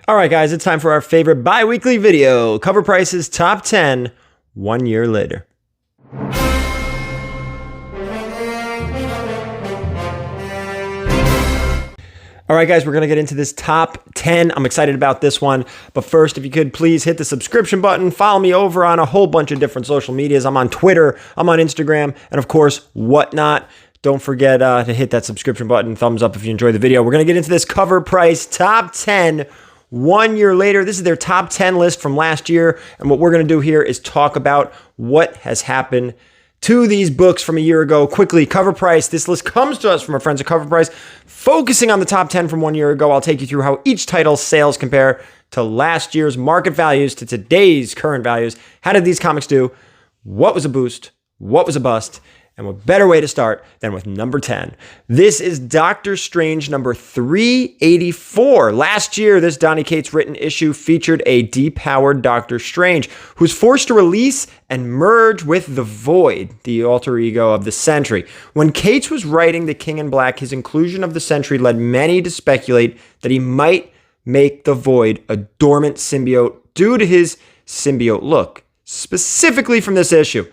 All right, guys, it's time for our favorite bi-weekly video, Covrprice's Top 10 1 year later. All right, guys, we're going to get into this top 10. I'm excited about this one. But first, if you could please hit the subscription button. Follow me over on a whole bunch of different social medias. I'm on Twitter, I'm on Instagram, and of course, whatnot. Don't forget to hit that subscription button. Thumbs up if you enjoyed the video. We're going to get into this Covrprice Top 10 1 year later. This is their top 10 list from last year. And what we're going to do here is talk about what has happened to these books from a year ago. Quickly, Covrprice. This list comes to us from our friends at Covrprice. Focusing on the top 10 from 1 year ago, I'll take you through how each title's sales compare to last year's market values to today's current values. How did these comics do? What was a boost? What was a bust? And what better way to start than with number 10? This is Doctor Strange number 384. Last year, this Donny Cates written issue featured a depowered Doctor Strange who's forced to release and merge with the Void, the alter ego of the Sentry. When Cates was writing The King in Black, his inclusion of the Sentry led many to speculate that he might make the Void a dormant symbiote due to his symbiote look, specifically from this issue.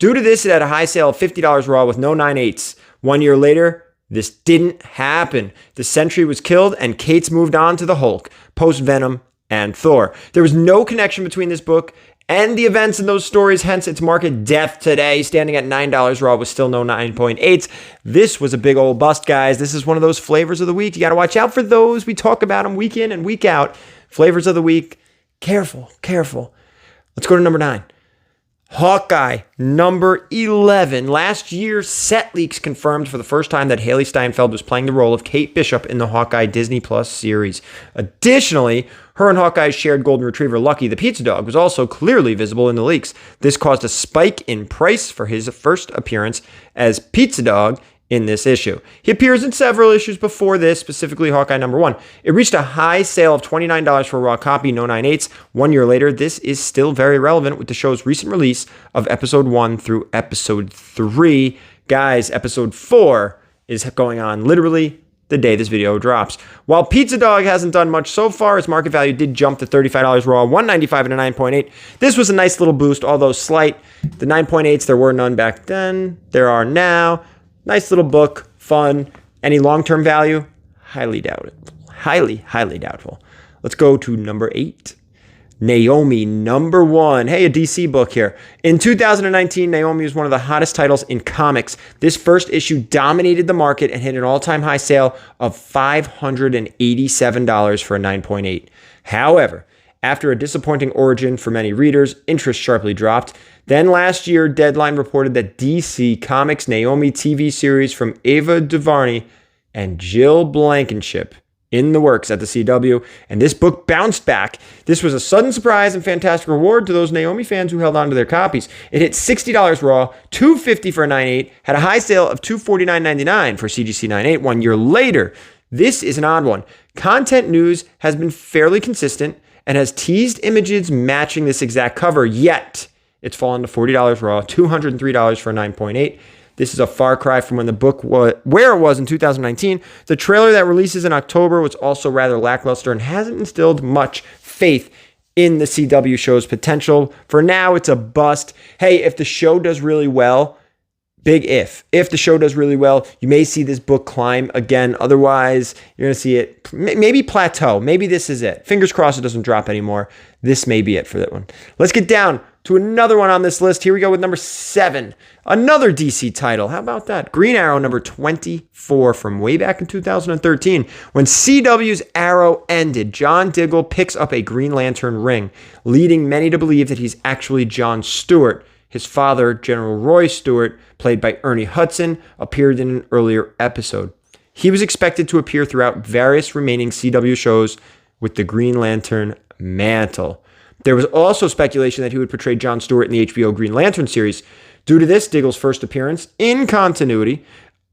Due to this, it had a high sale of $50 raw with no 9/8. 1 year later, this didn't happen. The Sentry was killed and Cates moved on to the Hulk, post-Venom, and Thor. There was no connection between this book and the events in those stories, hence its market depth today, standing at $9 raw with still no 9.8s. This was a big old bust, guys. This is one of those flavors of the week. You got to watch out for those. We talk about them week in and week out. Flavors of the week. Careful, careful. Let's go to number 9. Hawkeye, number 11. Last year, set leaks confirmed for the first time that Haley Steinfeld was playing the role of Kate Bishop in the Hawkeye Disney Plus series. Additionally, her and Hawkeye's shared golden retriever Lucky the pizza dog was also clearly visible in the leaks. This caused a spike in price for his first appearance as Pizza Dog in this issue. He appears in several issues before this, specifically Hawkeye number 1. It reached a high sale of $29 for a raw copy, no 9/8. 1 year later, this is still very relevant with the show's recent release of episode 1 through episode 3. Guys, episode 4 is going on literally the day this video drops. While Pizza Dog hasn't done much so far, its market value did jump to $35 raw, $195 and a 9.8. This was a nice little boost, although slight. The 9.8s, there were none back then. There are now. Nice little book, fun. Any long-term value? Highly doubtful. Highly doubtful. Let's go to number 8. Naomi, number 1. Hey, a DC book here. In 2019, Naomi was one of the hottest titles in comics. This first issue dominated the market and hit an all-time high sale of $587 for a 9.8. However, after a disappointing origin for many readers, interest sharply dropped. Then last year, Deadline reported that DC Comics' Naomi TV series from Ava DuVernay and Jill Blankenship in the works at the CW, and this book bounced back. This was a sudden surprise and fantastic reward to those Naomi fans who held on to their copies. It hit $60 raw, $250 for a 9.8, had a high sale of $249.99 for CGC 9.8 1 year later. This is an odd one. Content news has been fairly consistent and has teased images matching this exact cover, yet it's fallen to $40 raw, $203 for a 9.8. This is a far cry from when the book was where it was in 2019. The trailer that releases in October was also rather lackluster and hasn't instilled much faith in the CW show's potential. For now, it's a bust. Hey, if the show does really well, big if the show does really well, you may see this book climb again. Otherwise, you're going to see it maybe plateau. Maybe this is it. Fingers crossed it doesn't drop anymore. This may be it for that one. Let's get down to another one on this list. Here we go with number 7. Another DC title. How about that? Green Arrow number 24 from way back in 2013. When CW's Arrow ended, John Diggle picks up a Green Lantern ring, leading many to believe that he's actually John Stewart. His father, General Roy Stewart, played by Ernie Hudson, appeared in an earlier episode. He was expected to appear throughout various remaining CW shows with the Green Lantern mantle. There was also speculation that he would portray John Stewart in the HBO Green Lantern series. Due to this, Diggle's first appearance in continuity,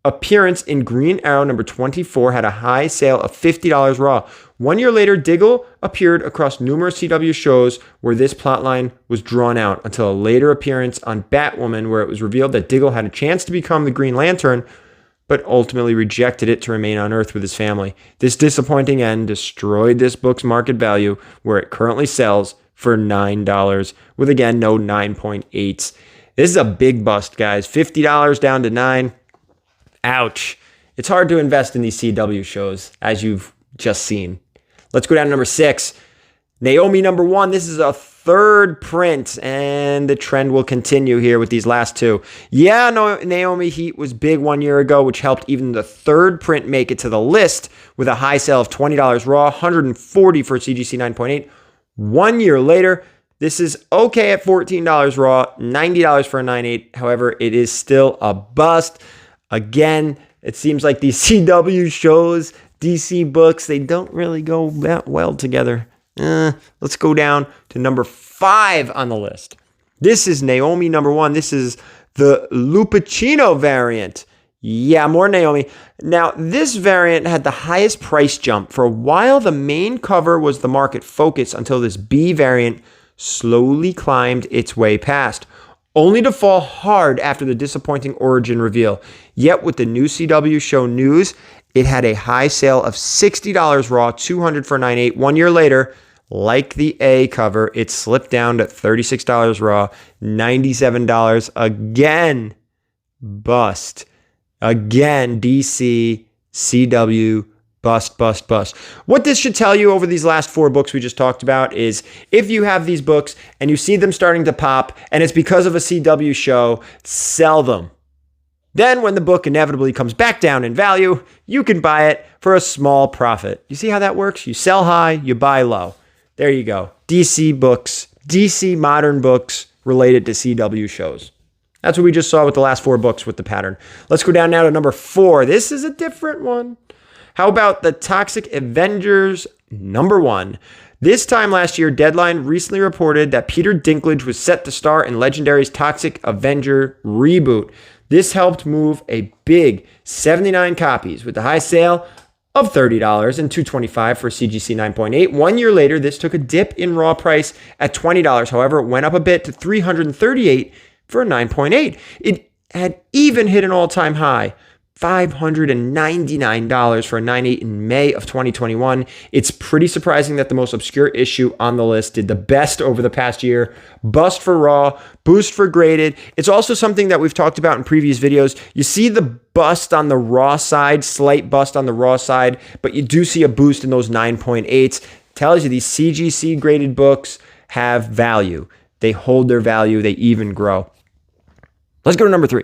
appearance in Green Arrow number 24 had a high sale of $50 raw. 1 year later, Diggle appeared across numerous CW shows where this plotline was drawn out until a later appearance on Batwoman, where it was revealed that Diggle had a chance to become the Green Lantern, but ultimately rejected it to remain on Earth with his family. This disappointing end destroyed this book's market value, where it currently sells for $9, with again no 9.8s. This is a big bust, guys. $50 down to $9. Ouch. It's hard to invest in these CW shows, as you've just seen. Let's go down to number 6. Naomi number 1. This is a third print, and the trend will continue here with these last two. Yeah, no, Naomi Heat was big 1 year ago, which helped even the third print make it to the list with a high sale of $20 raw, $140 for CGC 9.8. 1 year later, this is okay at $14 raw, $90 for a 9.8. However, it is still a bust. Again, it seems like these CW shows, DC books, they don't really go that well together. Let's go down to number 5 on the list. This is Naomi number 1. This is the Lupacino variant. Yeah, more Naomi. Now, this variant had the highest price jump. For a while, the main cover was the market focus until this B variant slowly climbed its way past, only to fall hard after the disappointing origin reveal. Yet, with the new CW show news, it had a high sale of $60 raw, $200 for 9.8. 1 year later, like the A cover, it slipped down to $36 raw, $97. Again, bust. Again, DC, CW, bust, bust, bust. What this should tell you over these last 4 books we just talked about is if you have these books and you see them starting to pop and it's because of a CW show, sell them. Then when the book inevitably comes back down in value, you can buy it for a small profit. You see how that works? You sell high, you buy low. There you go. DC books, DC modern books related to CW shows. That's what we just saw with the last 4 books with the pattern. Let's go down now to number 4. This is a different one. How about the Toxic Avengers number 1? This time last year, Deadline recently reported that Peter Dinklage was set to star in Legendary's Toxic Avenger reboot. This helped move a big 79 copies with the high sale of $30 and $225 for CGC 9.8. 1 year later, this took a dip in raw price at $20. However, it went up a bit to $338 for a 9.8. It had even hit an all-time high, $599 for a 9.8 in May of 2021. It's pretty surprising that the most obscure issue on the list did the best over the past year. Bust for raw, boost for graded. It's also something that we've talked about in previous videos. You see the bust on the raw side, slight bust on the raw side, but you do see a boost in those 9.8s. Tells you these CGC graded books have value. They hold their value. They even grow. Let's go to number 3.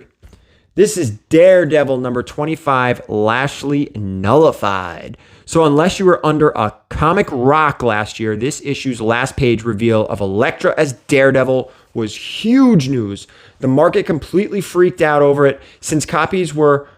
This is Daredevil number 25, Lashley Nullified. So unless you were under a comic rock last year, this issue's last page reveal of Elektra as Daredevil was huge news. The market completely freaked out over it. Since copies were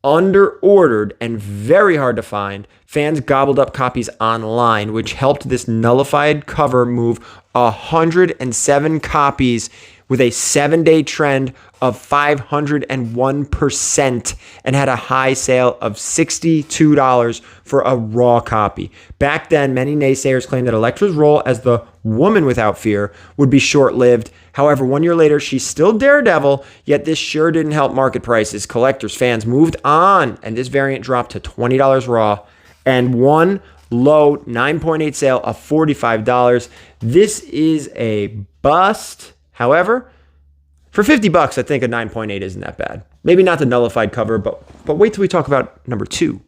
under-ordered and very hard to find, fans gobbled up copies online, which helped this nullified cover move 107 copies with a 7-day trend of 501% and had a high sale of $62 for a raw copy. Back then, many naysayers claimed that Elektra's role as the woman without fear would be short-lived. However, 1 year later, she's still Daredevil, yet this sure didn't help market prices. Collectors, fans moved on, and this variant dropped to $20 raw and one low 9.8 sale of $45. This is a bust. However, for $50, I think a 9.8 isn't that bad. Maybe not the nullified cover, but wait till we talk about number 2.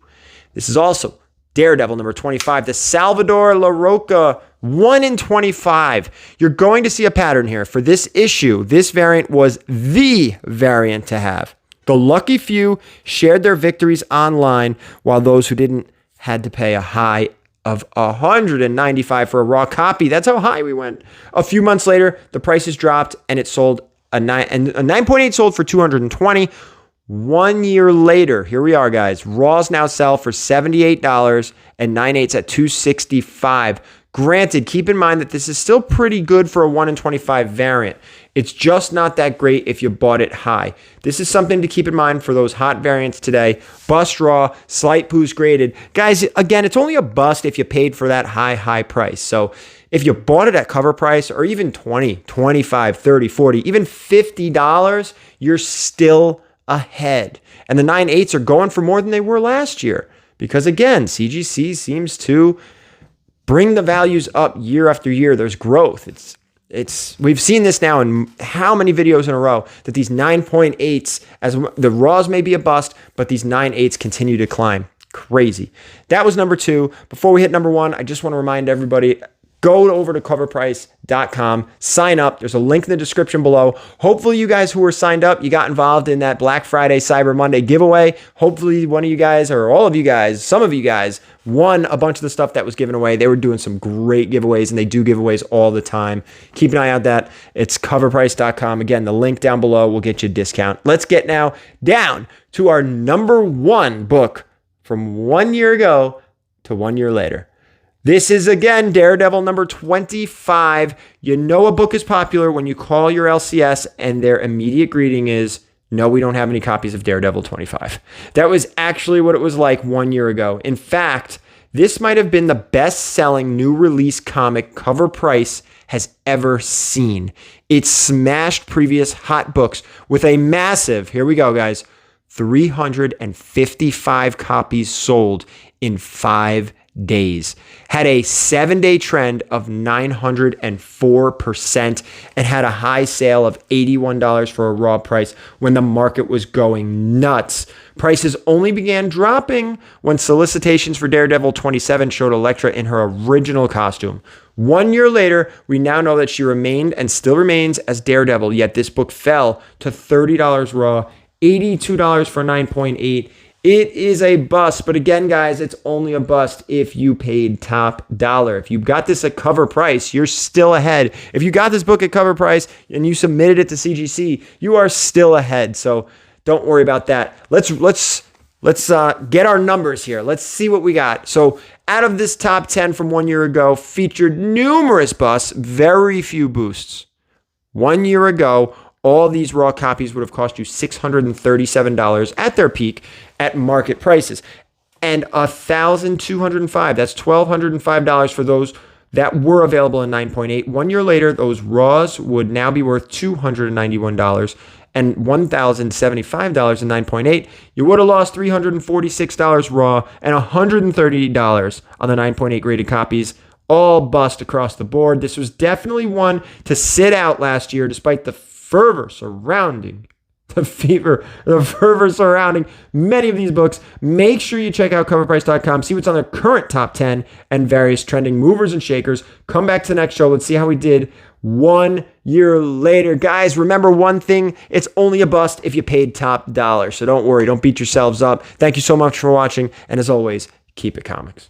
This is also Daredevil number 25, the Salvador LaRocca 1 in 25. You're going to see a pattern here. For this issue, this variant was the variant to have. The lucky few shared their victories online, while those who didn't had to pay a high of $195 for a raw copy. That's how high we went. A few months later, the prices dropped and it sold a 9.8 sold for $220. 1 year later, here we are, guys. Raws now sell for $78 and 9.8s at $265. Granted, keep in mind that this is still pretty good for a 1 in 25 variant. It's just not that great if you bought it high. This is something to keep in mind for those hot variants today. Bust raw, slight boost graded. Guys, again, it's only a bust if you paid for that high price. So if you bought it at cover price or even $20, $25, $30, $40, even $50, you're still ahead. And the 9/8s are going for more than they were last year because, again, CGC seems to bring the values up year after year. There's growth. We've seen this now in how many videos in a row that these 9.8s, as the raws may be a bust, but these 9/8s continue to climb. Crazy. That was number 2. Before we hit number 1, I just want to remind everybody, go over to covrprice.com, sign up. There's a link in the description below. Hopefully you guys who were signed up, you got involved in that Black Friday, Cyber Monday giveaway. Hopefully one of you guys, or all of you guys, some of you guys, won a bunch of the stuff that was given away. They were doing some great giveaways, and they do giveaways all the time. Keep an eye out that. It's covrprice.com. Again, the link down below will get you a discount. Let's get now down to our number 1 book from 1 year ago to 1 year later. This is, again, Daredevil number 25. You know a book is popular when you call your LCS and their immediate greeting is, no, we don't have any copies of Daredevil 25. That was actually what it was like 1 year ago. In fact, this might have been the best-selling new release comic Covrprice has ever seen. It smashed previous hot books with a massive, here we go, guys, 355 copies sold in 5 days. Had a 7-day trend of 904% and had a high sale of $81 for a raw price when the market was going nuts. Prices only began dropping when solicitations for Daredevil 27 showed Elektra in her original costume. 1 year later, we now know that she remained and still remains as Daredevil, yet this book fell to $30 raw, $82 for 9.8. It is a bust, but again, guys, it's only a bust if you paid top dollar. If you got this at Covrprice, you're still ahead. If you got this book at Covrprice and you submitted it to CGC, you are still ahead. So don't worry about that. Let's get our numbers here. Let's see what we got. So out of this top 10 from 1 year ago, featured numerous busts, very few boosts. 1 year ago, all these raw copies would have cost you $637 at their peak at market prices, and $1,205. That's $1,205 for those that were available in 9.8. 1 year later, those raws would now be worth $291 and $1,075 in 9.8. You would have lost $346 raw and $130 on the 9.8 graded copies. All bust across the board. This was definitely one to sit out last year, despite the fervor surrounding many of these books. Make sure you check out covrprice.com, see what's on their current top 10 and various trending movers and shakers. Come back to the next show. Let's see how we did 1 year later. Guys, remember one thing, it's only a bust if you paid top dollar. So don't worry, don't beat yourselves up. Thank you so much for watching, and as always, keep it comics.